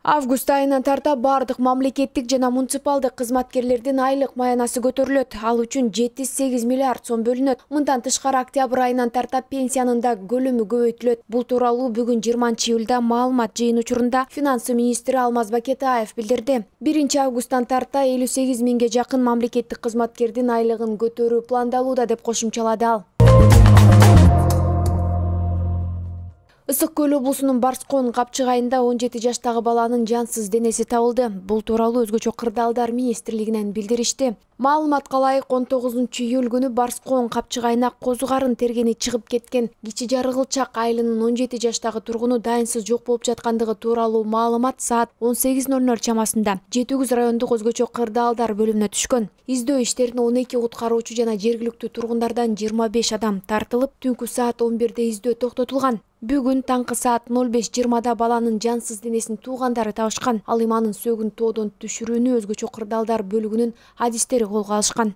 Август айынан тарта бардык мамлекеттик жана муниципалдык кызматкерлердин айлык маянасы көтөрүлөт. Ал үчүн 7-8 миллиард сом бөлүнөт. Мындан тышкары октябрь айынан тарта пенсиянын да көлөмү көбөйтүлөт. Бул тууралуу бүгүн 20-июлда маалымат жыйын учурунда финансы министри Алмаз Бакетаев билдирди. 1-августтан тарта 58 миңге жакын мамлекеттик кызматкердин айлыгын көтөрүү пландалууда деп кошумчалады ал. Ысык Көл облусунун Барскон капчыгайында 17 жаштагы баланын жансыз денеси табылды. Бул тууралуу өзгөчө кырдаалдар министрлигинен билдиришти. Маалыматка ылайык 19-июль күнү Барскон капчыгайына козу карын тергени чыгып кеткен кичи жарыгылчак айылынын 17 жаштагы тургуну дайынсыз жок болуп жаткандыгы тууралуу маалымат саат 18:00 чамасында Жети-Күз райондук өзгөчө кырдаалдар бөлүмүнө түшкөн. Издөө иштерине 12 куткаруучу жана жергиликтүү тургундардан 25 адам тартылып, түнкү саат 11-де издөө токтотулган. Бүгүн таңкы саат 05:20 баланын жансыз денесин туугандары табышкан. Ал эми анын сөөгүн тоодон түшүрүүнү өзгөчө кырдаалдар бөлүгүнүн адистери колго алышкан.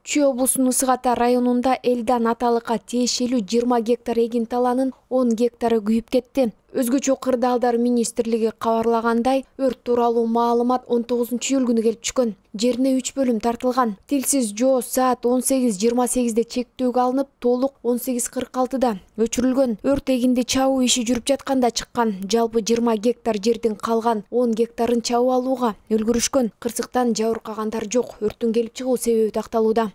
Чүй облусунун Ысык Ата районунда Элдан аталыкка тиешелүү 20 гектар эгин таланын 10 гектары күйүп кетти. Өзгөчө кырдаалдар министрлиги кабарлагандай, өрт тууралуу маалымат 19-июль күнү келип түшкөн. Жерине 3 бөлүм тартылган. Тилсиз жоо саат 18:28-де чектөөгө алынып, толук 18:46-да өчүрүлгөн. Өрт эгинди чабуу иши жүрүп жатканда чыккан. Жалпы 20 гектар жердин калган 10 гектарын чабып алууга үлгүрүшкөн. Кырсыктан жабыркагандар жок. Өрттүн келип чыгуу себеби такталууда.